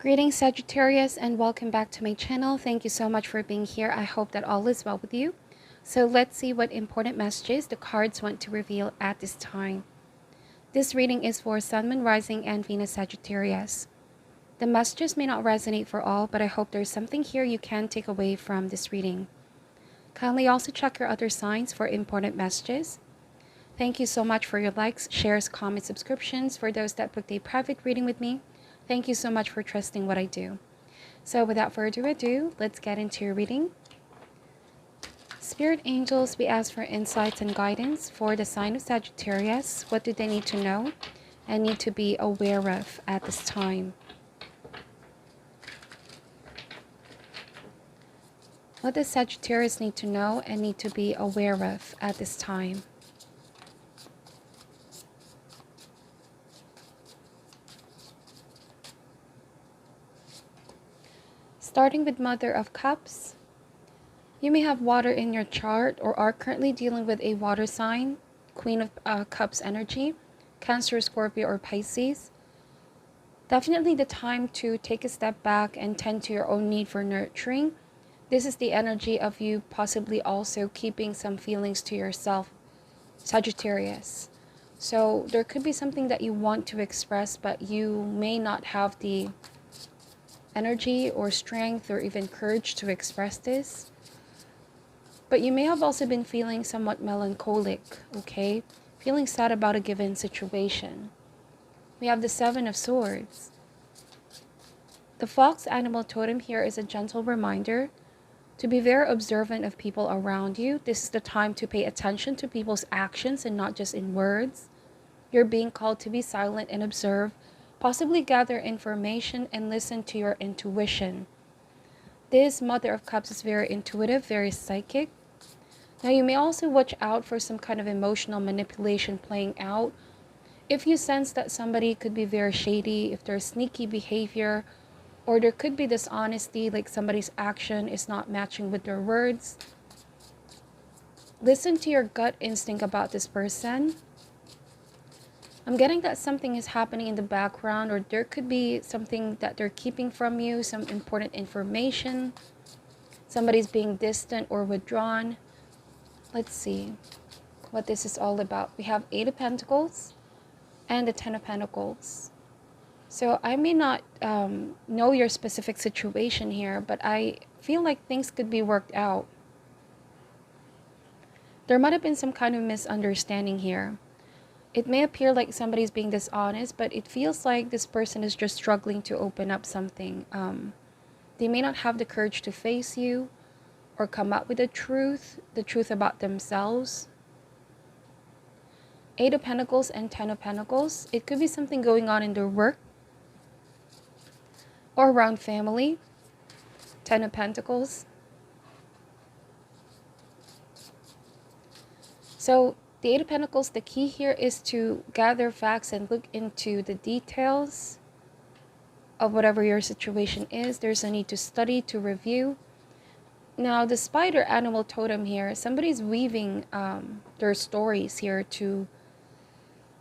Greetings Sagittarius and welcome back to my channel. Thank you so much for being here. I hope that all is well with you. So let's see what important messages the cards want to reveal at this time. This reading is for Sun, Moon, Rising, and Venus Sagittarius. The messages may not resonate for all, but I hope there's something here you can take away from this reading. Kindly also check your other signs for important messages. Thank you so much for your likes, shares, comments, subscriptions. For those that booked a private reading with me, thank you so much for trusting what I do. So without further ado, let's get into your reading. Spirit angels, we ask for insights and guidance for the sign of Sagittarius. What do they need to know and need to be aware of at this time? What does Sagittarius need to know and need to be aware of at this time? Starting with Mother of Cups, you may have water in your chart or are currently dealing with a water sign, Queen of Cups energy, Cancer, Scorpio, or Pisces. Definitely the time to take a step back and tend to your own need for nurturing. This is the energy of you possibly also keeping some feelings to yourself, Sagittarius. So there could be something that you want to express, but you may not have the energy or strength or even courage to express this. But you may have also been feeling somewhat melancholic, okay? Feeling sad about a given situation. We have the Seven of Swords. The fox animal totem here is a gentle reminder to be very observant of people around you. This is the time to pay attention to people's actions and not just in words. You're being called to be silent and observe, possibly gather information and listen to your intuition. This Mother of Cups is very intuitive, very psychic. Now you may also watch out for some kind of emotional manipulation playing out. If you sense that somebody could be very shady, if there's sneaky behavior, or there could be dishonesty, like somebody's action is not matching with their words, listen to your gut instinct about this person. I'm getting that something is happening in the background, or there could be something that they're keeping from you, some important information. Somebody's being distant or withdrawn. Let's see what this is all about. We have Eight of Pentacles and the Ten of Pentacles. So I may not know your specific situation here, but I feel like things could be worked out. There might have been some kind of misunderstanding here. It may appear like somebody's being dishonest, but it feels like this person is just struggling to open up something. They may not have the courage to face you or come up with the truth about themselves. Eight of Pentacles and Ten of Pentacles. It could be something going on in their work or around family. Ten of Pentacles. So the Eight of Pentacles, the key here is to gather facts and look into the details of whatever your situation is. There's a need to study, to review. Now, the spider animal totem here, somebody's weaving their stories here to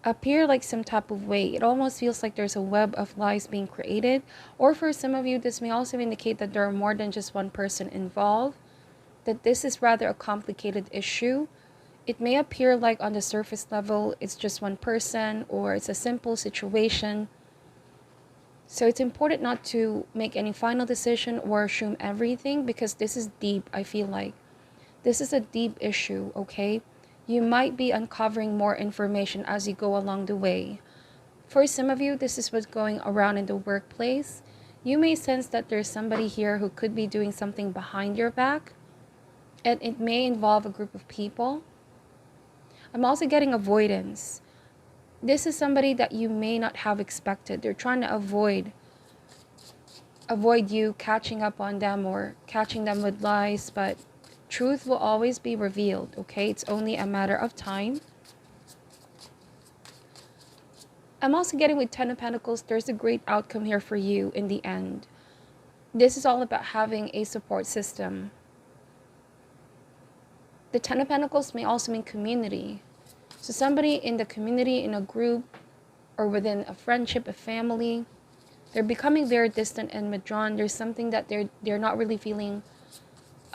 appear like some type of way. It almost feels like there's a web of lies being created. Or for some of you, this may also indicate that there are more than just one person involved, that this is rather a complicated issue. It may appear like on the surface level, it's just one person or it's a simple situation. So it's important not to make any final decision or assume everything, because this is deep, I feel like. This is a deep issue, okay? You might be uncovering more information as you go along the way. For some of you, this is what's going around in the workplace. You may sense that there's somebody here who could be doing something behind your back, and it may involve a group of people. I'm also getting avoidance. This is somebody that you may not have expected. They're trying to avoid you catching up on them or catching them with lies, but truth will always be revealed, okay? It's only a matter of time. I'm also getting with Ten of Pentacles, there's a great outcome here for you in the end. This is all about having a support system. The Ten of Pentacles may also mean community. So somebody in the community, in a group, or within a friendship, a family, They're becoming very distant and withdrawn. There's something that they're not really feeling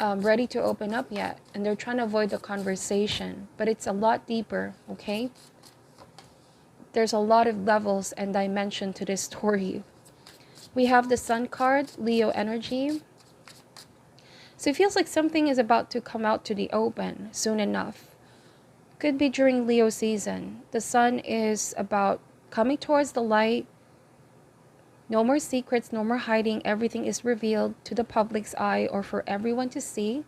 ready to open up yet, and they're trying to avoid the conversation, but it's a lot deeper, okay? There's a lot of levels and dimension to this story. We have the Sun card, Leo energy. So it feels like something is about to come out to the open soon enough. Could be during Leo season. The Sun is about coming towards the light. No more secrets, no more hiding. Everything is revealed to the public's eye or for everyone to see.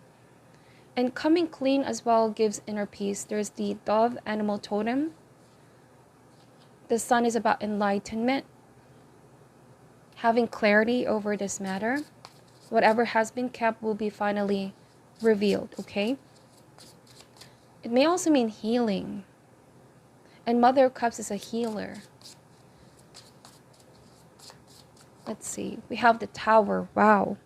And coming clean as well gives inner peace. There's the dove animal totem. The Sun is about enlightenment, having clarity over this matter. Whatever has been kept will be finally revealed, okay? It may also mean healing. And Mother of Cups is a healer. Let's see. We have the Tower. Wow.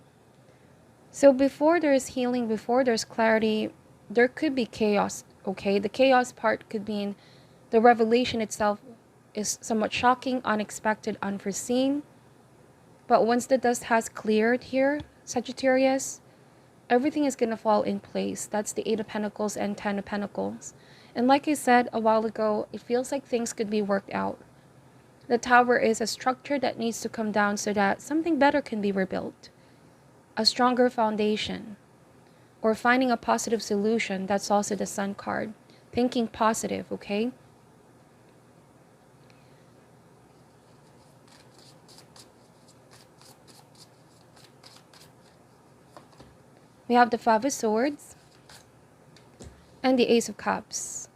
So before there's healing, before there's clarity, there could be chaos, okay? The chaos part could mean the revelation itself is somewhat shocking, unexpected, unforeseen. But once the dust has cleared here, Sagittarius, everything is going to fall in place. That's the 8 of Pentacles and 10 of Pentacles. And like I said a while ago, it feels like things could be worked out. The Tower is a structure that needs to come down so that something better can be rebuilt. A stronger foundation. Or finding a positive solution. That's also the Sun card. Thinking positive, okay? We have the 5 of Swords and the Ace of Cups.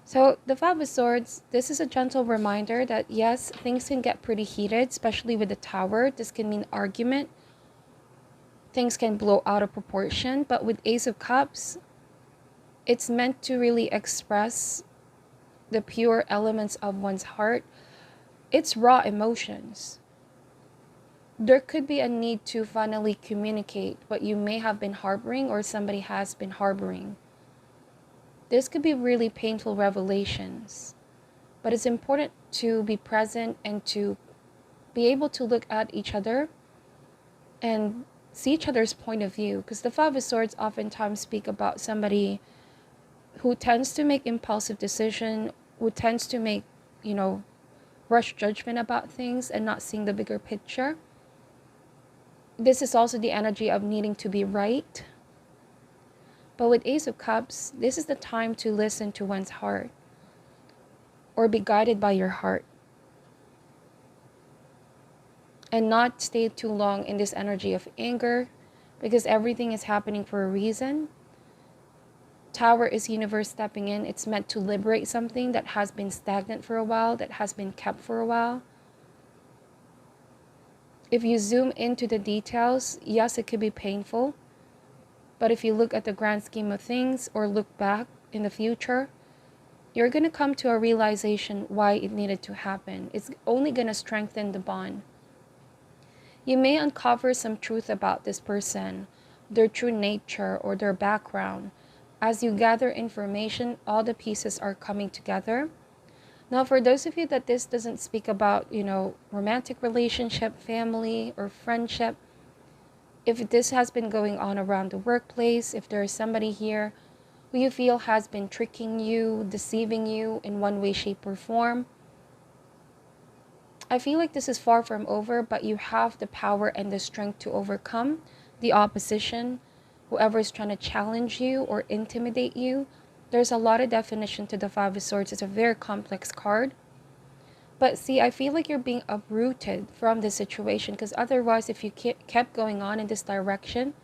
So the 5 of Swords, this is a gentle reminder that yes, things can get pretty heated, especially with the Tower. This can mean argument. Things can blow out of proportion. But with Ace of Cups, it's meant to really express the pure elements of one's heart. It's raw emotions. There could be a need to finally communicate what you may have been harboring or somebody has been harboring. This could be really painful revelations, but it's important to be present and to be able to look at each other and see each other's point of view, because the 5 of Swords oftentimes speak about somebody who tends to make impulsive decisions, who tends to make, rush judgment about things and not seeing the bigger picture. This is also the energy of needing to be right. But with Ace of Cups, this is the time to listen to one's heart or be guided by your heart and not stay too long in this energy of anger, because everything is happening for a reason. Tower is universe stepping in. It's meant to liberate something that has been stagnant for a while, that has been kept for a while. If you zoom into the details, yes, it could be painful. But if you look at the grand scheme of things or look back in the future, you're going to come to a realization why it needed to happen. It's only going to strengthen the bond. You may uncover some truth about this person, their true nature or their background. As you gather information, all the pieces are coming together. Now, for those of you that this doesn't speak about, romantic relationship, family, or friendship, if this has been going on around the workplace, if there is somebody here who you feel has been tricking you, deceiving you in one way, shape, or form, I feel like this is far from over, but you have the power and the strength to overcome the opposition, whoever is trying to challenge you or intimidate you. There's a lot of definition to the 5 of Swords. It's a very complex card. But see, I feel like you're being uprooted from this situation, because otherwise, if you kept going on in this direction,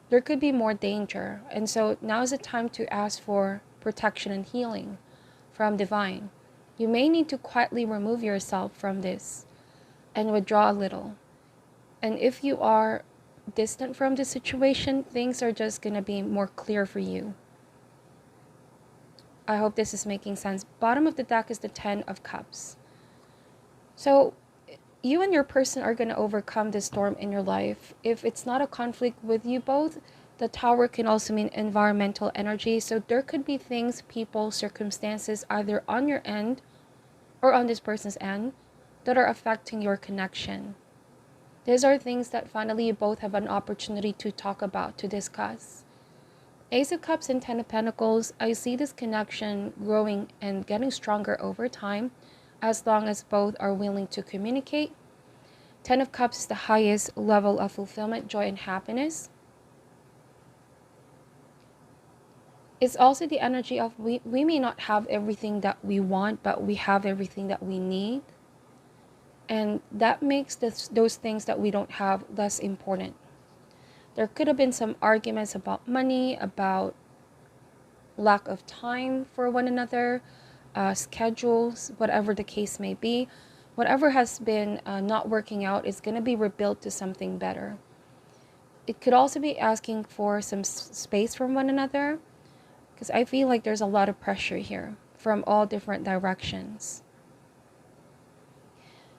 there could be more danger. And so now is the time to ask for protection and healing from divine. You may need to quietly remove yourself from this and withdraw a little. And if you are distant from the situation, things are just going to be more clear for you. I hope this is making sense. Bottom of the deck is the 10 of Cups. So you and your person are going to overcome this storm in your life. If it's not a conflict with you both, the Tower can also mean environmental energy. So there could be things, people, circumstances, either on your end or on this person's end, that are affecting your connection. These are things that finally you both have an opportunity to talk about, to discuss. Ace of Cups and Ten of Pentacles, I see this connection growing and getting stronger over time as long as both are willing to communicate. Ten of Cups is the highest level of fulfillment, joy, and happiness. It's also the energy of we may not have everything that we want, but we have everything that we need. And that makes those things that we don't have less important. There could have been some arguments about money, about lack of time for one another, schedules, whatever the case may be. Whatever has been not working out is going to be rebuilt to something better. It could also be asking for some space from one another, because I feel like there's a lot of pressure here from all different directions.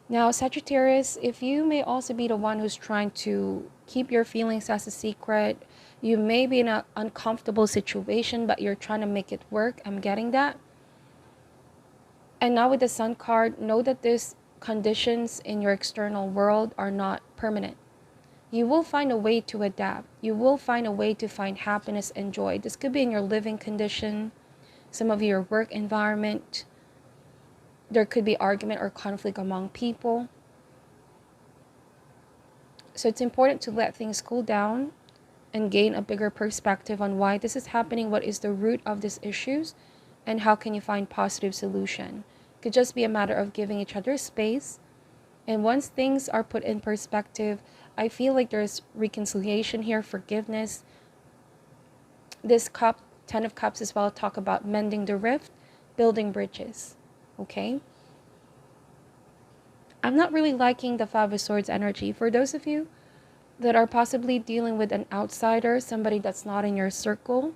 Now, Sagittarius, if you may also be the one who's trying to keep your feelings as a secret, you may be in an uncomfortable situation, but you're trying to make it work. I'm getting that. And now with the Sun card, know that these conditions in your external world are not permanent. You will find a way to adapt. You will find a way to find happiness and joy. This could be in your living condition, some of your work environment. There could be argument or conflict among people. So it's important to let things cool down and gain a bigger perspective on why this is happening, what is the root of these issues, and how can you find positive solution. It could just be a matter of giving each other space. And once things are put in perspective, I feel like there's reconciliation here, forgiveness. This cup, Ten of Cups as well, talk about mending the rift, building bridges, okay? I'm not really liking the Five of Swords energy. For those of you that are possibly dealing with an outsider, somebody that's not in your circle,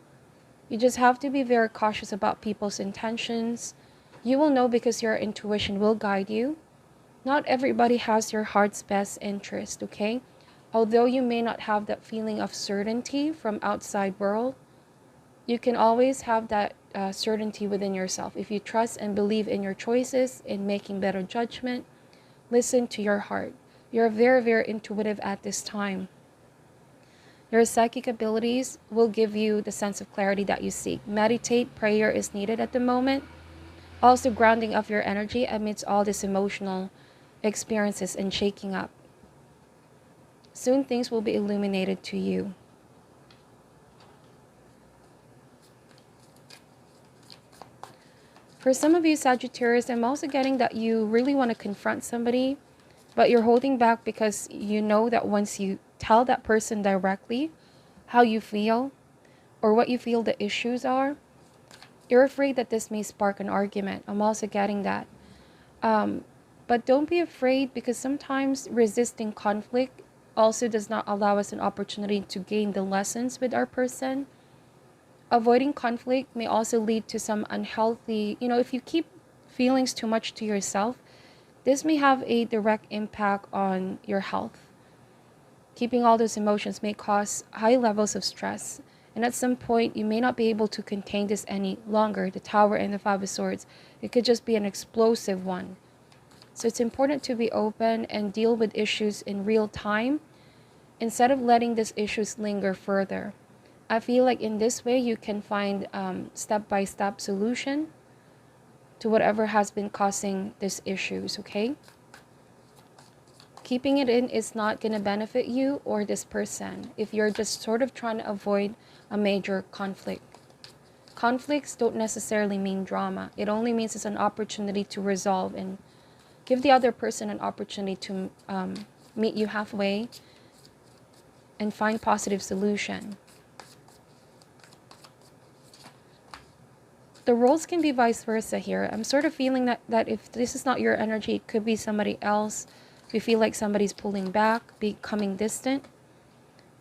you just have to be very cautious about people's intentions. You will know because your intuition will guide you. Not everybody has your heart's best interest, okay? Although you may not have that feeling of certainty from outside world, you can always have that certainty within yourself. If you trust and believe in your choices, in making better judgment, listen to your heart. You're very, very intuitive at this time. Your psychic abilities will give you the sense of clarity that you seek. Meditate, prayer is needed at the moment. Also grounding of your energy amidst all these emotional experiences and shaking up. Soon things will be illuminated to you. For some of you Sagittarius, I'm also getting that you really want to confront somebody, but you're holding back because you know that once you tell that person directly how you feel or what you feel the issues are, you're afraid that this may spark an argument. I'm also getting that. But don't be afraid, because sometimes resisting conflict also does not allow us an opportunity to gain the lessons with our person. Avoiding conflict may also lead to some unhealthy, if you keep feelings too much to yourself, this may have a direct impact on your health. Keeping all those emotions may cause high levels of stress. And at some point, you may not be able to contain this any longer. The Tower and the Five of Swords, it could just be an explosive one. So it's important to be open and deal with issues in real time instead of letting these issues linger further. I feel like in this way, you can find step-by-step solution to whatever has been causing these issues, okay? Keeping it in is not going to benefit you or this person if you're just sort of trying to avoid a major conflict. Conflicts don't necessarily mean drama. It only means it's an opportunity to resolve and give the other person an opportunity to meet you halfway and find positive solution. The roles can be vice versa here. I'm sort of feeling that if this is not your energy, it could be somebody else. If you feel like somebody's pulling back, becoming distant.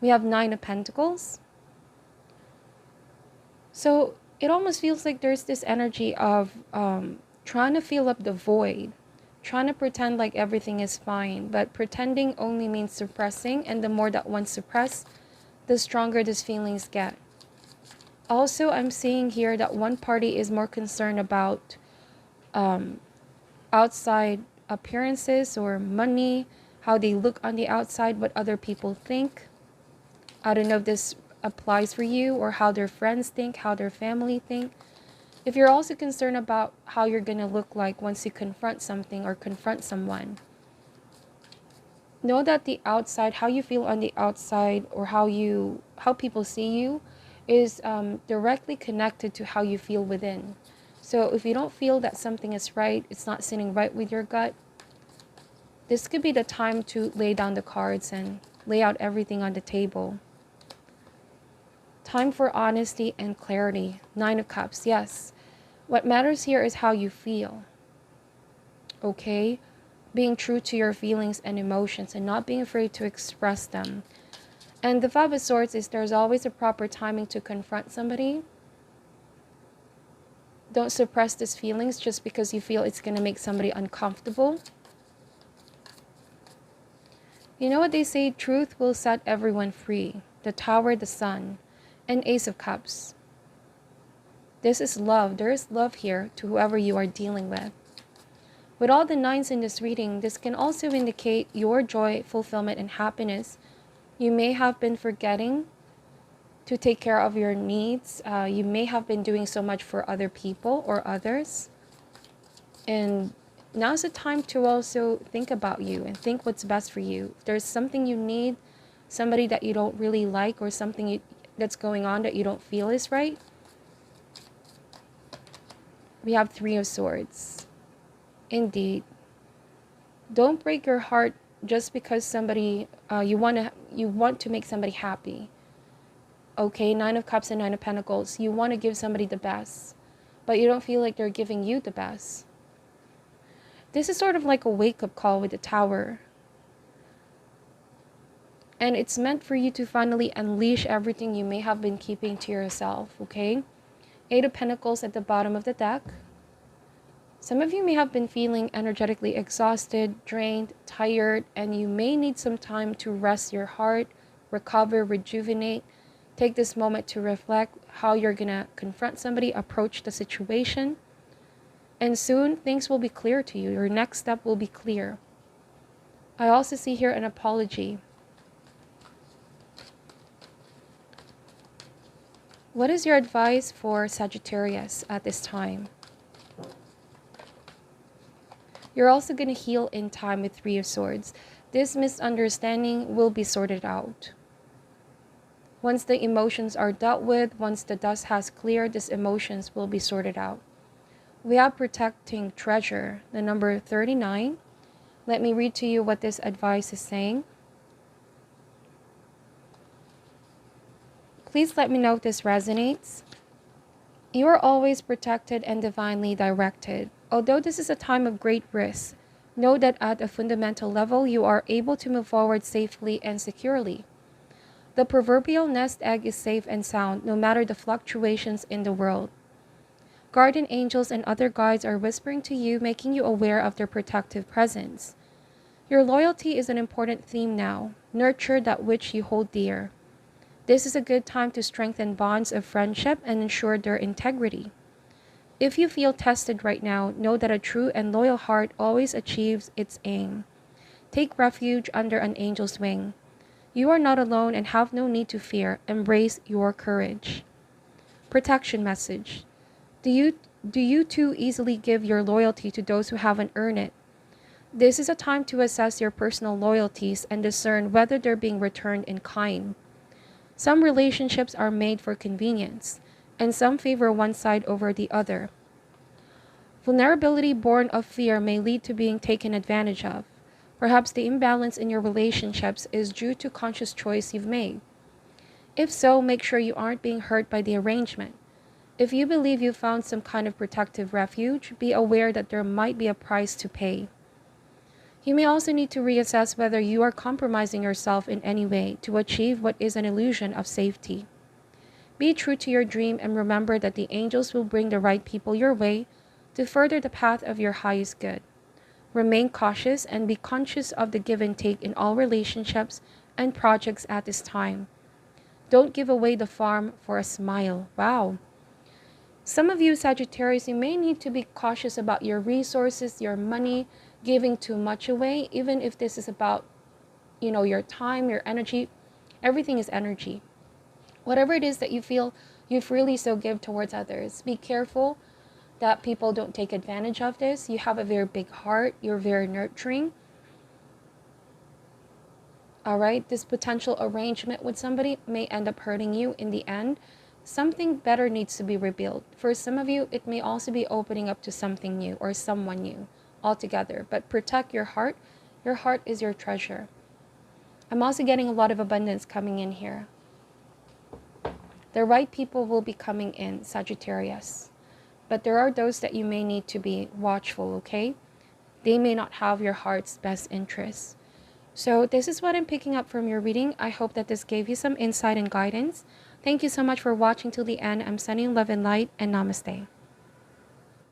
We have Nine of Pentacles. So it almost feels like there's this energy of trying to fill up the void. Trying to pretend like everything is fine. But pretending only means suppressing. And the more that one suppresses, the stronger these feelings get. Also, I'm seeing here that one party is more concerned about outside appearances or money, how they look on the outside, what other people think. I don't know if this applies for you, or how their friends think, how their family think. If you're also concerned about how you're going to look like once you confront something or confront someone, know that the outside, how you feel on the outside, or how people see you, is directly connected to how you feel within. So if you don't feel that something is right, it's not sitting right with your gut, this could be the time to lay down the cards and lay out everything on the table. Time for honesty and clarity. 9 of Cups, yes. What matters here is how you feel. Okay? Being true to your feelings and emotions and not being afraid to express them. And the 5 of Swords is there's always a proper timing to confront somebody. Don't suppress these feelings just because you feel it's going to make somebody uncomfortable. You know what they say, truth will set everyone free. The Tower, the Sun, and Ace of Cups. This is love. There is love here to whoever you are dealing with. With all the 9s in this reading, this can also indicate your joy, fulfillment, and happiness. You may have been forgetting to take care of your needs. You may have been doing so much for other people or others. And now's the time to also think about you and think what's best for you. If there's something you need, somebody that you don't really like, or something that's going on that you don't feel is right, we have 3 of Swords. Indeed. Don't break your heart just because somebody you want to make somebody happy. Okay, 9 of Cups and 9 of Pentacles. You want to give somebody the best, but you don't feel like they're giving you the best. This is sort of like a wake-up call with the Tower. And it's meant for you to finally unleash everything you may have been keeping to yourself, okay? 8 of Pentacles at the bottom of the deck. Some of you may have been feeling energetically exhausted, drained, tired, and you may need some time to rest your heart, recover, rejuvenate. Take this moment to reflect how you're going to confront somebody, approach the situation. And soon, things will be clear to you. Your next step will be clear. I also see here an apology. What is your advice for Sagittarius at this time? You're also going to heal in time with 3 of Swords. This misunderstanding will be sorted out. Once the emotions are dealt with, once the dust has cleared, these emotions will be sorted out. We have protecting treasure, the number 39. Let me read to you what this advice is saying. Please let me know if this resonates. You are always protected and divinely directed. Although this is a time of great risk, know that at a fundamental level, you are able to move forward safely and securely. The proverbial nest egg is safe and sound, no matter the fluctuations in the world. Guardian angels and other guides are whispering to you, making you aware of their protective presence. Your loyalty is an important theme now. Nurture that which you hold dear. This is a good time to strengthen bonds of friendship and ensure their integrity. If you feel tested right now, know that a true and loyal heart always achieves its aim. Take refuge under an angel's wing. You are not alone and have no need to fear. Embrace your courage. Protection message. Do you too easily give your loyalty to those who haven't earned it? This is a time to assess your personal loyalties and discern whether they're being returned in kind. Some relationships are made for convenience, and some favor one side over the other. Vulnerability born of fear may lead to being taken advantage of. Perhaps the imbalance in your relationships is due to conscious choice you've made. If so, make sure you aren't being hurt by the arrangement. If you believe you found some kind of protective refuge, be aware that there might be a price to pay. You may also need to reassess whether you are compromising yourself in any way to achieve what is an illusion of safety. Be true to your dream and remember that the angels will bring the right people your way to further the path of your highest good. Remain cautious and be conscious of the give and take in all relationships and projects at this time. Don't give away the farm for a smile. Wow. Some of you Sagittarius, you may need to be cautious about your resources, your money, giving too much away, even if this is about, you know, your time, your energy. Everything is energy. Whatever it is that you feel you freely so give towards others, be careful that people don't take advantage of this. You have a very big heart. You're very nurturing. All right, this potential arrangement with somebody may end up hurting you in the end. Something better needs to be revealed. For some of you, it may also be opening up to something new or someone new altogether. But protect your heart. Your heart is your treasure. I'm also getting a lot of abundance coming in here. The right people will be coming in, Sagittarius. But there are those that you may need to be watchful, okay? They may not have your heart's best interests. So this is what I'm picking up from your reading. I hope that this gave you some insight and guidance. Thank you so much for watching till the end. I'm sending love and light, and namaste.